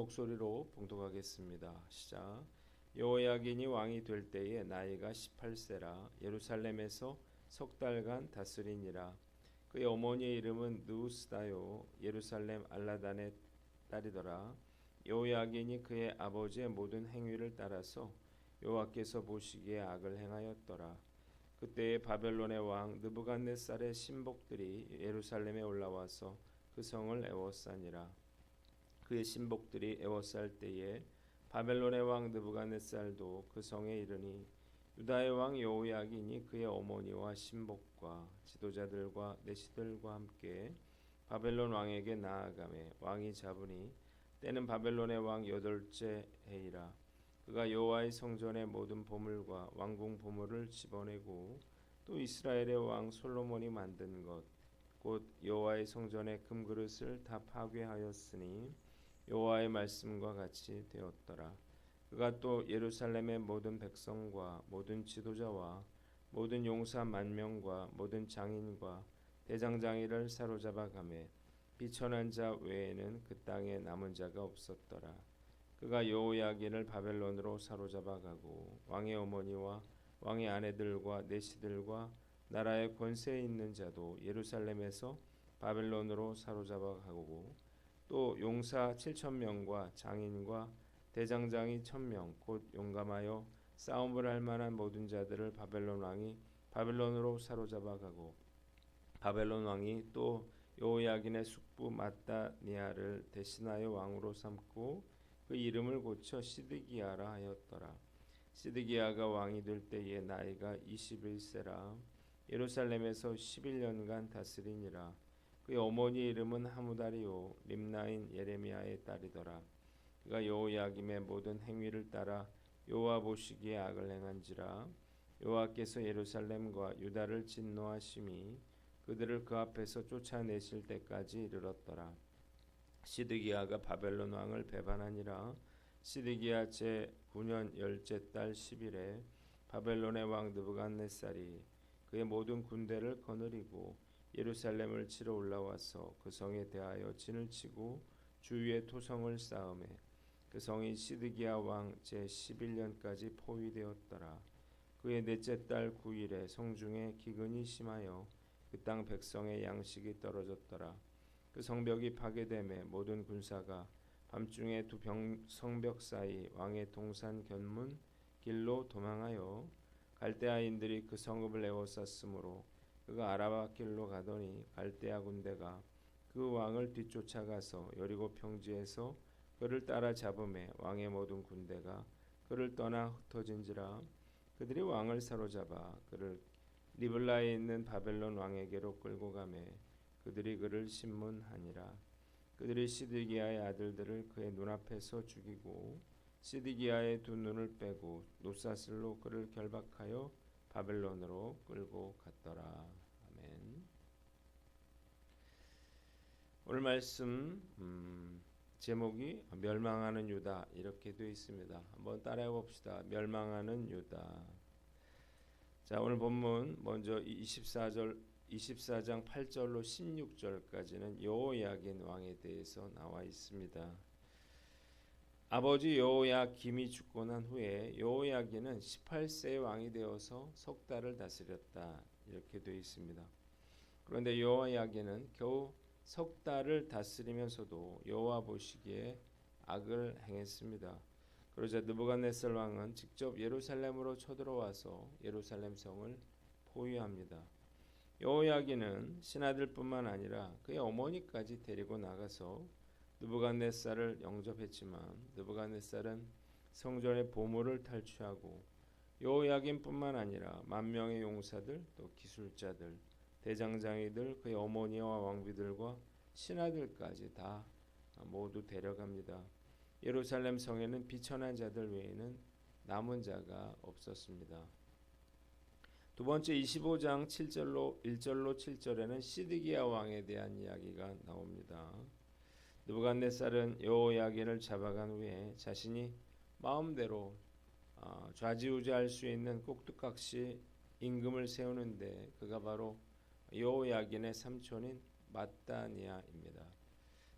목소리로 봉독하겠습니다. 시작. 여호야긴이 왕이 될 때에 나이가 18세라 예루살렘에서 석 달간 다스리니라. 그의 어머니의 이름은 느우스다요 예루살렘 알라단의 딸이더라. 여호야긴이 그의 아버지의 모든 행위를 따라서 여호와께서 보시기에 악을 행하였더라. 그때에 바벨론의 왕 느부갓네살의 신복들이 예루살렘에 올라와서 그 성을 애워싸니라. 그의 신복들이 애워쌀 때에 바벨론의 왕 느부갓네살도 그 성에 이르니 유다의 왕 여호야긴이 그의 어머니와 신복과 지도자들과 내시들과 함께 바벨론 왕에게 나아가매 왕이 잡으니 때는 바벨론의 왕 8째 해이라. 그가 여호와의 성전의 모든 보물과 왕궁 보물을 집어내고 또 이스라엘의 왕 솔로몬이 만든 것 곧 여호와의 성전의 금그릇을 다 파괴하였으니 여호와의 말씀과 같이 되었더라. 그가 또 예루살렘의 모든 백성과 모든 지도자와 모든 용사 10,000명과 모든 장인과 대장장이를 사로잡아 가매 비천한 자 외에는 그 땅에 남은 자가 없었더라. 그가 여호야긴을 바벨론으로 사로잡아 가고 왕의 어머니와 왕의 아내들과 내시들과 나라의 권세에 있는 자도 예루살렘에서 바벨론으로 사로잡아 가고 또 용사 7,000명과 장인과 대장장이 1,000명 곧 용감하여 싸움을 할 만한 모든 자들을 바벨론 왕이 바벨론으로 사로잡아 가고 바벨론 왕이 또 여호야긴의 숙부 마따니아를 대신하여 왕으로 삼고 그 이름을 고쳐 시드기야라 하였더라. 시드기야가 왕이 될 때에 나이가 21세라 예루살렘에서 11년간 다스리니라. 그의 어머니의 이름은 하무다리요 림나인 예레미야의 딸이더라. 그가 여호야김의 모든 행위를 따라 여호와 보시기에 악을 행한지라. 여호와께서 예루살렘과 유다를 진노하심이 그들을 그 앞에서 쫓아내실 때까지 이르렀더라. 시드기야가 바벨론 왕을 배반하니라. 시드기야 제9년 10째 달 10일에 바벨론의 왕 느부갓네살이 그의 모든 군대를 거느리고 예루살렘을 치러 올라와서 그 성에 대하여 진을 치고 주위에 토성을 쌓음에 그 성이 시드기야 왕 제11년까지 포위되었더라. 그의 넷째 달 9일에 성중에 기근이 심하여 그 땅 백성의 양식이 떨어졌더라. 그 성벽이 파괴됨에 모든 군사가 밤중에 두 성벽 사이 왕의 동산 견문 길로 도망하여 갈대아인들이 그 성읍을 에워쌌으므로 그가 아라바 길로 가더니 갈대아 군대가 그 왕을 뒤쫓아가서 여리고 평지에서 그를 따라 잡음에 왕의 모든 군대가 그를 떠나 흩어진지라. 그들이 왕을 사로잡아 그를 리블라에 있는 바벨론 왕에게로 끌고 가매 그들이 그를 신문하니라. 그들이 시드기야의 아들들을 그의 눈앞에서 죽이고 시드기야의 두 눈을 빼고 놋사슬로 그를 결박하여 바벨론으로 끌고 갔더라. 아멘. 오늘 말씀 제목이 멸망하는 유다 이렇게 되어 있습니다. 한번 따라해 봅시다. 멸망하는 유다. 자, 오늘 본문 먼저 24장 8절로 16절까지는 여호야긴 왕에 대해서 나와 있습니다. 아버지 여호야김이 죽고 난 후에 여호야긴은 18세의 왕이 되어서 석 달을 다스렸다 이렇게 되어 있습니다. 그런데 여호야긴은 겨우 석 달을 다스리면서도 여호와 보시기에 악을 행했습니다. 그러자 느부갓네살 왕은 직접 예루살렘으로 쳐들어와서 예루살렘 성을 포위합니다. 여호야긴은 신하들뿐만 아니라 그의 어머니까지 데리고 나가서 느부갓네살을 영접했지만 느부갓네살은 성전의 보물을 탈취하고 여호야긴뿐만 아니라 10,000명의 용사들 또 기술자들 대장장이들 그의 어머니와 왕비들과 신하들까지 다 모두 데려갑니다. 예루살렘 성에는 비천한 자들 외에는 남은 자가 없었습니다. 두 번째 25장 1절로 7절에는 시드기야 왕에 대한 이야기가 나옵니다. 느부갓네살은 여호야긴을 잡아간 후에 자신이 마음대로 좌지우지할 수 있는 꼭두각시 임금을 세우는데 그가 바로 여호야긴의 삼촌인 마따니아입니다.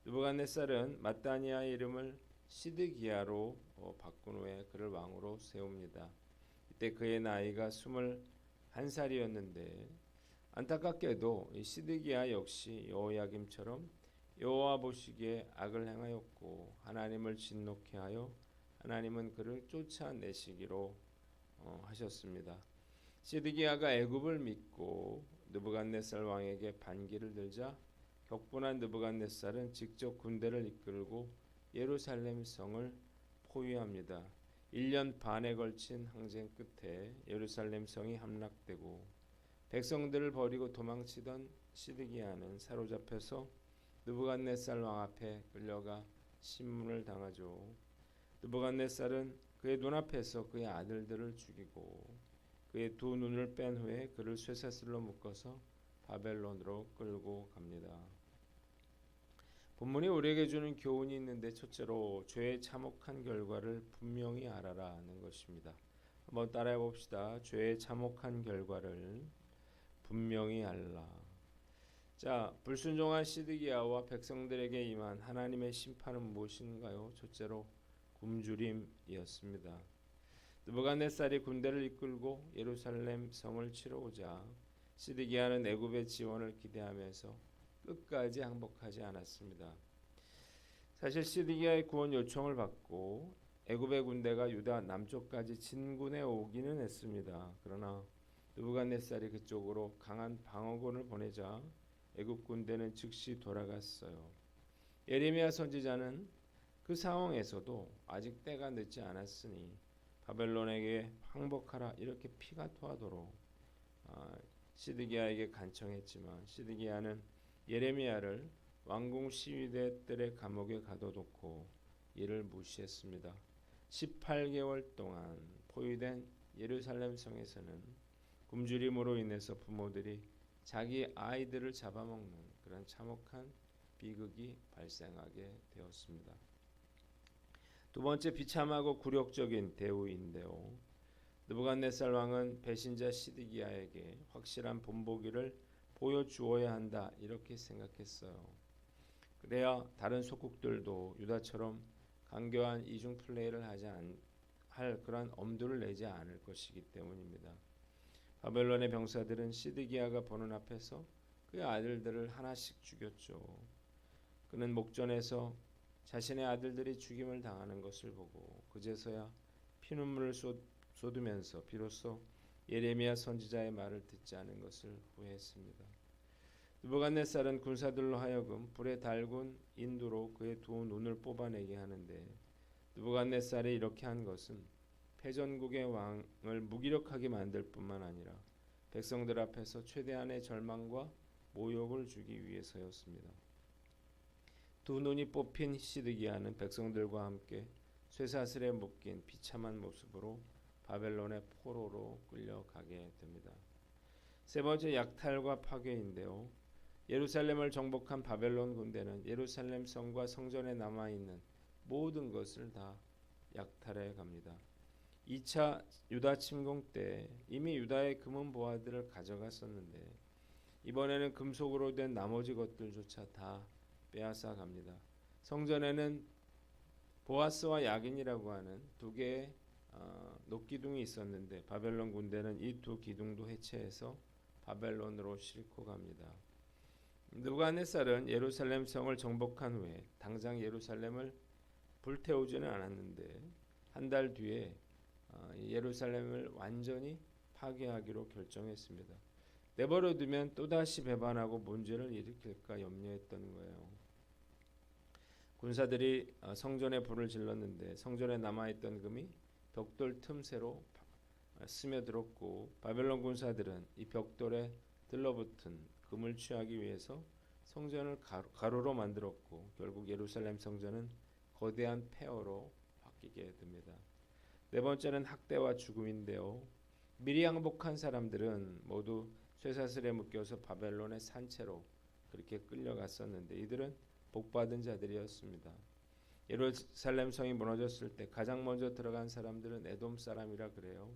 느부갓네살은 마따니아의 이름을 시드기야로 바꾼 후에 그를 왕으로 세웁니다. 이때 그의 나이가 21살이었는데 안타깝게도 이 시드기야 역시 여호야김처럼 여호와 보시기에 악을 행하였고 하나님을 진노케 하여 하나님은 그를 쫓아내시기로 하셨습니다. 시드기야가 애굽을 믿고 느부갓네살 왕에게 반기를 들자 격분한 느부갓네살은 직접 군대를 이끌고 예루살렘 성을 포위합니다. 1년 반에 걸친 항쟁 끝에 예루살렘 성이 함락되고 백성들을 버리고 도망치던 시드기야는 사로잡혀서 느부갓네살 왕 앞에 끌려가 신문을 당하죠. 느부갓네살은 그의 눈앞에서 그의 아들들을 죽이고 그의 두 눈을 뺀 후에 그를 쇠사슬로 묶어서 바벨론으로 끌고 갑니다. 본문이 우리에게 주는 교훈이 있는데 첫째로 죄의 참혹한 결과를 분명히 알아라는 것입니다. 한번 따라해 봅시다. 죄의 참혹한 결과를 분명히 알라. 자, 불순종한 시드기야와 백성들에게 임한 하나님의 심판은 무엇인가요? 첫째로 굶주림이었습니다. 느부갓네살이 군대를 이끌고 예루살렘 성을 치러오자 시드기야는 애굽의 지원을 기대하면서 끝까지 항복하지 않았습니다. 사실 시드기야의 구원 요청을 받고 애굽의 군대가 유다 남쪽까지 진군해 오기는 했습니다. 그러나 느부갓네살이 그쪽으로 강한 방어군을 보내자 애굽 군대는 즉시 돌아갔어요. 예레미야 선지자는 그 상황에서도 아직 때가 늦지 않았으니 바벨론에게 항복하라 이렇게 피가 토하도록 시드기야에게 간청했지만 시드기야는 예레미야를 왕궁 시위대들의 감옥에 가둬놓고 이를 무시했습니다. 18개월 동안 포위된 예루살렘 성에서는 굶주림으로 인해서 부모들이 자기 아이들을 잡아먹는 그런 참혹한 비극이 발생하게 되었습니다. 두 번째 비참하고 굴욕적인 대우인데요. 느부갓네살 왕은 배신자 시드기야에게 확실한 본보기를 보여주어야 한다 이렇게 생각했어요. 그래야 다른 속국들도 유다처럼 강교한 이중 플레이를 할 그러한 엄두를 내지 않을 것이기 때문입니다. 바벨론의 병사들은 시드기야가 보는 앞에서 그의 아들들을 하나씩 죽였죠. 그는 목전에서 자신의 아들들이 죽임을 당하는 것을 보고 그제서야 피눈물을 쏟으면서 비로소 예레미야 선지자의 말을 듣지 않은 것을 후회했습니다. 느부갓네살은 군사들로 하여금 불에 달군 인두로 그의 두 눈을 뽑아내게 하는데 느부갓네살이 이렇게 한 것은 패전국의 왕을 무기력하게 만들 뿐만 아니라 백성들 앞에서 최대한의 절망과 모욕을 주기 위해서였습니다. 두 눈이 뽑힌 시드기야는 백성들과 함께 쇠사슬에 묶인 비참한 모습으로 바벨론의 포로로 끌려가게 됩니다. 세 번째 약탈과 파괴인데요. 예루살렘을 정복한 바벨론 군대는 예루살렘 성과 성전에 남아있는 모든 것을 다 약탈해 갑니다. 2차 유다 침공 때 이미 유다의 금은 보화들을 가져갔었는데 이번에는 금속으로 된 나머지 것들조차 다 빼앗아 갑니다. 성전에는 보아스와 야긴이라고 하는 두 개의 녹기둥이 있었는데 바벨론 군대는 이 두 기둥도 해체해서 바벨론으로 싣고 갑니다. 느부갓네살은 예루살렘 성을 정복한 후에 당장 예루살렘을 불태우지는 않았는데 한 달 뒤에 예루살렘을 완전히 파괴하기로 결정했습니다. 내버려두면 또다시 배반하고 문제를 일으킬까 염려했던 거예요. 군사들이 성전에 불을 질렀는데 성전에 남아있던 금이 벽돌 틈새로 스며들었고 바벨론 군사들은 이 벽돌에 들러붙은 금을 취하기 위해서 성전을 가로로 만들었고 결국 예루살렘 성전은 거대한 폐허로 바뀌게 됩니다. 네 번째는 학대와 죽음인데요. 미리 항복한 사람들은 모두 쇠사슬에 묶여서 바벨론의 산채로 그렇게 끌려갔었는데 이들은 복받은 자들이었습니다. 예루살렘 성이 무너졌을 때 가장 먼저 들어간 사람들은 에돔 사람이라 그래요.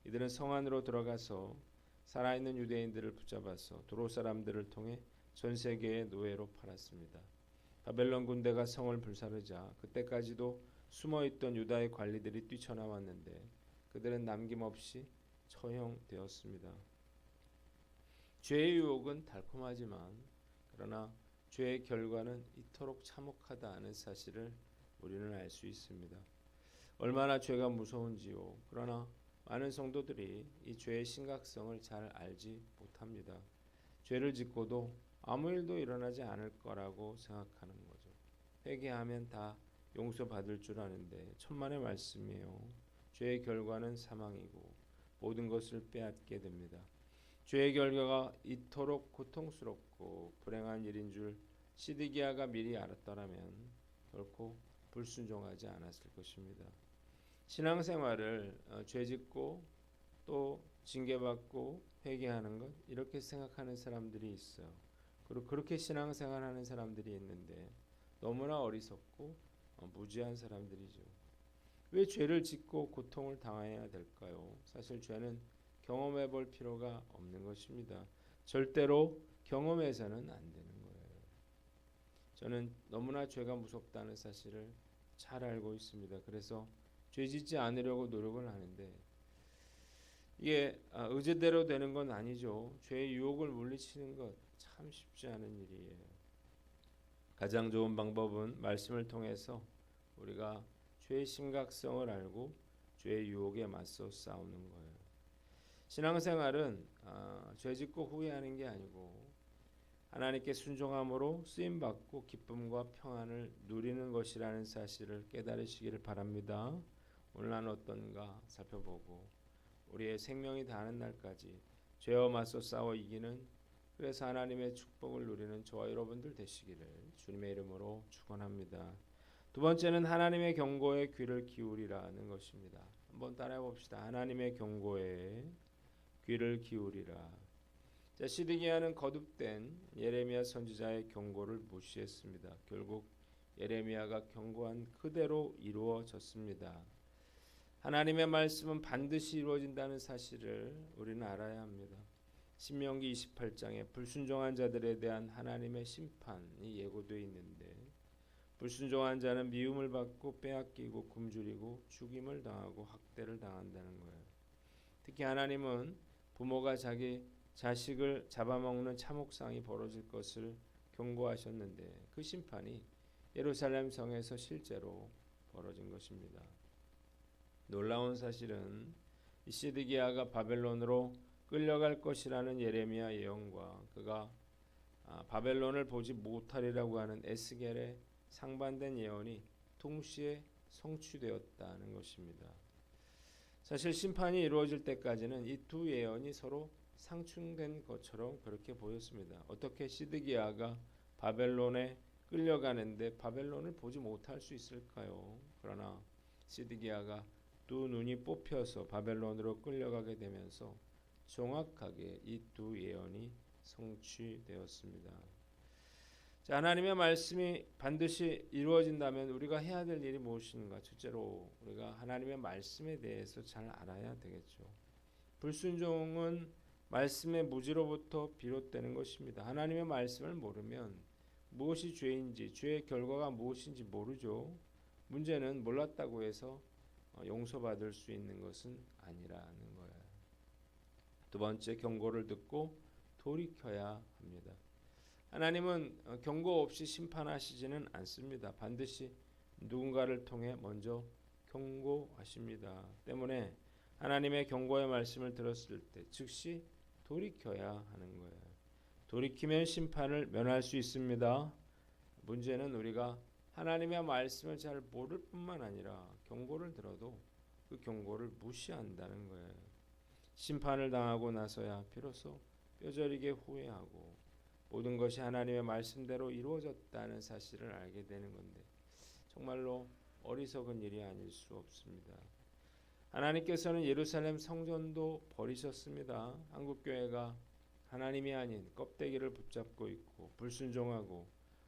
이들은 성 안으로 들어가서 살아있는 유대인들을 붙잡아서 도로 사람들을 통해 전 세계의 노예로 팔았습니다. 바벨론 군대가 성을 불사르자 그때까지도 숨어있던 유다의 관리들이 뛰쳐나왔는데 그들은 남김없이 처형되었습니다. 죄의 유혹은 달콤하지만 그러나 죄의 결과는 이토록 참혹하다는 사실을 우리는 알 수 있습니다. 얼마나 죄가 무서운지요. 그러나 많은 성도들이 이 죄의 심각성을 잘 알지 못합니다. 죄를 짓고도 아무 일도 일어나지 않을 거라고 생각하는 거죠. 회개하면 다 용서받을 줄 아는데 천만의 말씀이에요. 죄의 결과는 사망이고 모든 것을 빼앗게 됩니다. 죄의 결과가 이토록 고통스럽고 불행한 일인 줄 시드기야가 미리 알았더라면 결코 불순종하지 않았을 것입니다. 신앙생활을 죄짓고 또 징계받고 회개하는 것 이렇게 생각하는 사람들이 있어요. 그리고 그렇게 신앙생활하는 사람들이 있는데 너무나 어리석고 무지한 사람들이죠. 왜 죄를 짓고 고통을 당해야 될까요? 사실 죄는 경험해 볼 필요가 없는 것입니다. 절대로 경험해서는 안 되는 거예요. 저는 너무나 죄가 무섭다는 사실을 잘 알고 있습니다. 그래서 죄 짓지 않으려고 노력을 하는데 이게 의지대로 되는 건 아니죠. 죄의 유혹을 물리치는 것 참 쉽지 않은 일이에요. 가장 좋은 방법은 말씀을 통해서 우리가 죄의 심각성을 알고 죄의 유혹에 맞서 싸우는 거예요. 신앙생활은 죄짓고 후회하는 게 아니고 하나님께 순종함으로 쓰임받고 기쁨과 평안을 누리는 것이라는 사실을 깨달으시기를 바랍니다. 오늘 난 어떤가 살펴보고 우리의 생명이 다하는 날까지 죄와 맞서 싸워 이기는 그래서 하나님의 축복을 누리는 저와 여러분들 되시기를 주님의 이름으로 축원합니다. 두 번째는 하나님의 경고에 귀를 기울이라는 것입니다. 한번 따라해 봅시다. 하나님의 경고에 귀를 기울이라. 자, 시드기야는 거듭된 예레미야 선지자의 경고를 무시했습니다. 결국 예레미야가 경고한 그대로 이루어졌습니다. 하나님의 말씀은 반드시 이루어진다는 사실을 우리는 알아야 합니다. 신명기 28장에 불순종한 자들에 대한 하나님의 심판이 예고되어 있는데 불순종한 자는 미움을 받고 빼앗기고 굶주리고 죽임을 당하고 학대를 당한다는 거예요. 특히 하나님은 부모가 자기 자식을 잡아먹는 참혹상이 벌어질 것을 경고하셨는데 그 심판이 예루살렘 성에서 실제로 벌어진 것입니다. 놀라운 사실은 이 시드기야가 바벨론으로 끌려갈 것이라는 예레미야 예언과 그가 바벨론을 보지 못하리라고 하는 에스겔의 상반된 예언이 동시에 성취되었다는 것입니다. 사실 심판이 이루어질 때까지는 이 두 예언이 서로 상충된 것처럼 그렇게 보였습니다. 어떻게 시드기야가 바벨론에 끌려가는데 바벨론을 보지 못할 수 있을까요? 그러나 시드기야가 두 눈이 뽑혀서 바벨론으로 끌려가게 되면서 정확하게 이 두 예언이 성취되었습니다. 자, 하나님의 말씀이 반드시 이루어진다면 우리가 해야 될 일이 무엇인가? 첫째로 우리가 하나님의 말씀에 대해서 잘 알아야 되겠죠. 불순종은 말씀의 무지로부터 비롯되는 것입니다. 하나님의 말씀을 모르면 무엇이 죄인지, 죄의 결과가 무엇인지 모르죠. 문제는 몰랐다고 해서 용서받을 수 있는 것은 아니라는 거예요. 두 번째, 경고를 듣고 돌이켜야 합니다. 하나님은 경고 없이 심판하시지는 않습니다. 반드시 누군가를 통해 먼저 경고하십니다. 때문에 하나님의 경고의 말씀을 들었을 때 즉시 돌이켜야 하는 거예요. 돌이키면 심판을 면할 수 있습니다. 문제는 우리가 하나님의 말씀을 잘 모를 뿐만 아니라 경고를 들어도 그 경고를 무시한다는 거예요. 심판을 당하고 나서야 비로소 뼈저리게 후회하고 모든 것이 하나님의 말씀대로 이루어졌다는 사실을 알게 되는 건데 정말로 어리석은 일이 아닐 수 없습니다. 하나님께서는 예루살렘 성전도 버리셨습니다. 한국교회가 하나님이 아닌 껍데기를 붙잡고 있고 불순종하고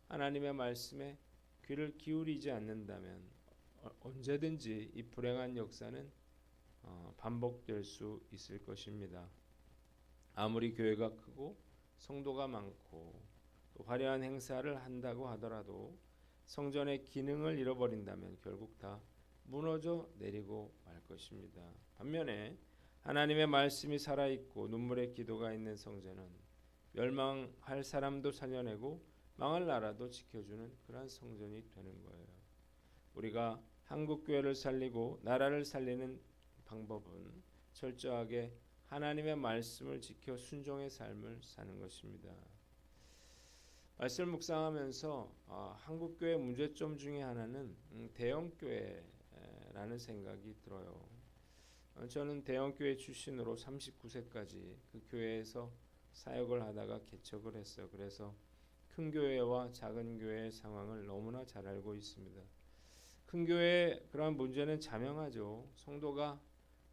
하나님의 말씀에 귀를 기울이지 않는다면 언제든지 이 불행한 역사는 반복될 수 있을 것입니다. 아무리 교회가 크고 성도가 많고 또 화려한 행사를 한다고 하더라도 성전의 기능을 잃어버린다면 결국 다 무너져 내리고 말 것입니다. 반면에 하나님의 말씀이 살아있고 눈물의 기도가 있는 성전은 멸망할 사람도 살려내고 망할 나라도 지켜주는 그러한 성전이 되는 거예요. 우리가 한국 교회를 살리고 나라를 살리는 방법은 철저하게 하나님의 말씀을 지켜 순종의 삶을 사는 것입니다. 말씀을 묵상하면서 한국 교회 문제점 중에 하나는 대형 교회라는 생각이 들어요. 저는 대형 교회 출신으로 39세까지 그 교회에서 사역을 하다가 개척을 했어요. 그래서 큰 교회와 작은 교회의 상황을 너무나 잘 알고 있습니다. 큰 교회의 그러한 문제는 자명하죠. 성도가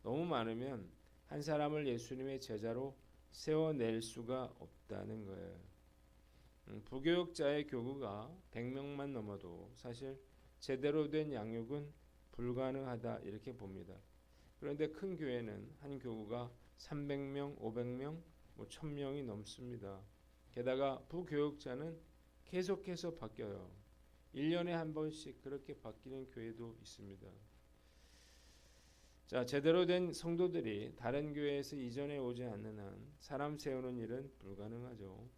너무 많으면 한 사람을 예수님의 제자로 세워낼 수가 없다는 거예요. 부교육자의 교구가 100명만 넘어도 사실 제대로 된 양육은 불가능하다 이렇게 봅니다. 그런데 큰 교회는 한 교구가 300명, 500명, 1000명이 넘습니다. 게다가 부교육자는 계속해서 바뀌어요. 1년에 한 번씩 그렇게 바뀌는 교회도 있습니다. 자, 제대로 된 성도들이 다른 교회에서 이전해 오지 않는 한 사람 세우는 일은 불가능하죠.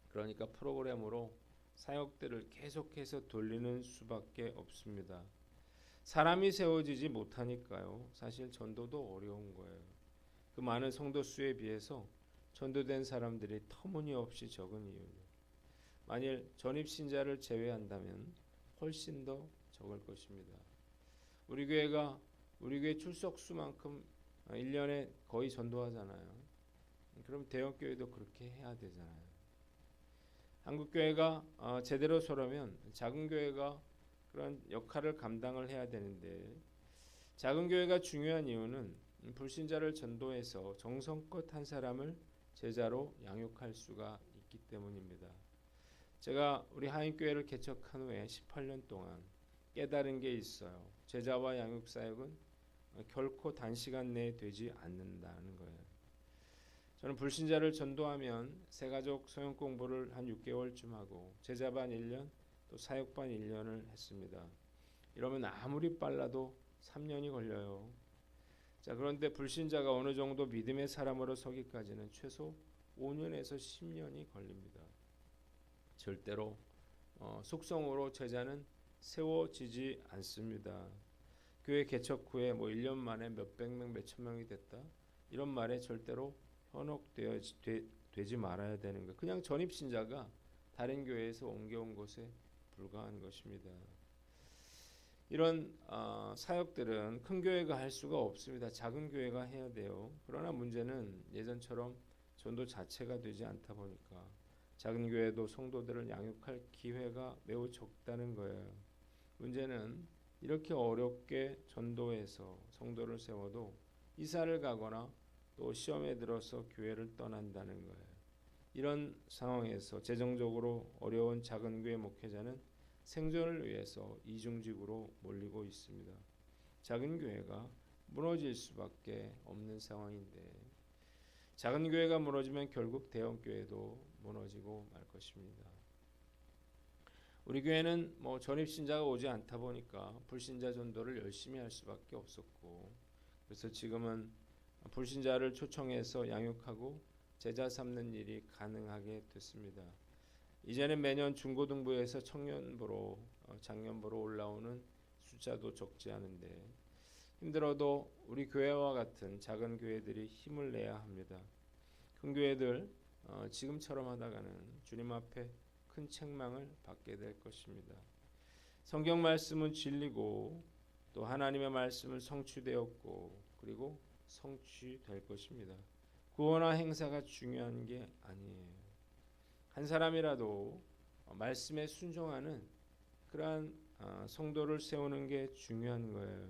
그러니까 프로그램으로 사역들을 계속해서 돌리는 수밖에 없습니다. 사람이 세워지지 못하니까요. 사실 전도도 어려운 거예요. 그 많은 성도 수에 비해서 전도된 사람들이 터무니없이 적은 이유예요. 만일 전입신자를 제외한다면 훨씬 더 적을 것입니다. 우리 교회 출석 수만큼 1년에 거의 전도하잖아요. 그럼 대형교회도 그렇게 해야 되잖아요. 한국교회가 제대로 서려면 작은 교회가 그런 역할을 감당을 해야 되는데 작은 교회가 중요한 이유는 불신자를 전도해서 정성껏 한 사람을 제자로 양육할 수가 있기 때문입니다. 제가 우리 하인교회를 개척한 후에 18년 동안 깨달은 게 있어요. 제자와 양육 사역은 결코 단시간 내에 되지 않는다는 거예요. 저는 불신자를 전도하면 새가족 소형 공부를 한 6개월쯤 하고 제자반 1년 또 사역반 1년을 했습니다. 이러면 아무리 빨라도 3년이 걸려요. 자, 그런데 불신자가 어느 정도 믿음의 사람으로 서기까지는 최소 5년에서 10년이 걸립니다. 절대로 속성으로 제자는 세워지지 않습니다. 교회 개척 후에 1년 만에 몇백 명, 몇천 명이 됐다. 이런 말에 절대로 현혹되지 말아야 되는 거예요. 그냥 전입신자가 다른 교회에서 옮겨온 것에 불과한 것입니다. 이런 사역들은 큰 교회가 할 수가 없습니다. 작은 교회가 해야 돼요. 그러나 문제는 예전처럼 전도 자체가 되지 않다 보니까 작은 교회도 성도들을 양육할 기회가 매우 적다는 거예요. 문제는 이렇게 어렵게 전도해서 성도를 세워도 이사를 가거나 또 시험에 들어서 교회를 떠난다는 거예요. 이런 상황에서 재정적으로 어려운 작은 교회 목회자는 생존을 위해서 이중직으로 몰리고 있습니다. 작은 교회가 무너질 수밖에 없는 상황인데 작은 교회가 무너지면 결국 대형 교회도 무너지고 말 것입니다. 우리 교회는 전입신자가 오지 않다 보니까 불신자 전도를 열심히 할 수밖에 없었고 그래서 지금은 불신자를 초청해서 양육하고 제자 삼는 일이 가능하게 됐습니다. 이제는 매년 중고등부에서 청년부로 장년부로 올라오는 숫자도 적지 않은데 힘들어도 우리 교회와 같은 작은 교회들이 힘을 내야 합니다. 큰 교회들 지금처럼 하다가는 주님 앞에 큰 책망을 받게 될 것입니다. 성경 말씀은 진리고 또 하나님의 말씀은 성취되었고 그리고 성취될 것입니다. 구원과 행사가 중요한 게 아니에요. 한 사람이라도 말씀에 순종하는 그러한 성도를 세우는 게 중요한 거예요.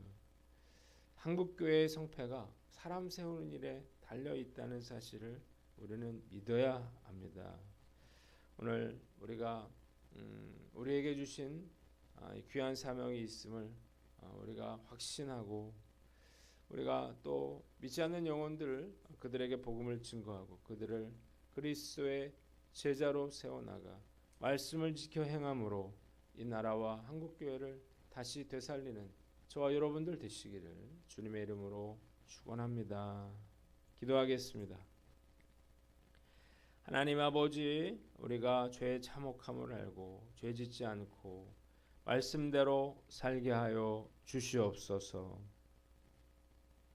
한국교회의 성패가 사람 세우는 일에 달려 있다는 사실을 우리는 믿어야 합니다. 오늘 우리가 우리에게 주신 귀한 사명이 있음을 우리가 확신하고 우리가 또 믿지 않는 영혼들 그들에게 복음을 증거하고 그들을 그리스도의 제자로 세워나가 말씀을 지켜 행함으로 이 나라와 한국교회를 다시 되살리는 저와 여러분들 되시기를 주님의 이름으로 축원합니다. 기도하겠습니다. 하나님 아버지, 우리가 죄의 참혹함을 알고 죄짓지 않고 말씀대로 살게 하여 주시옵소서.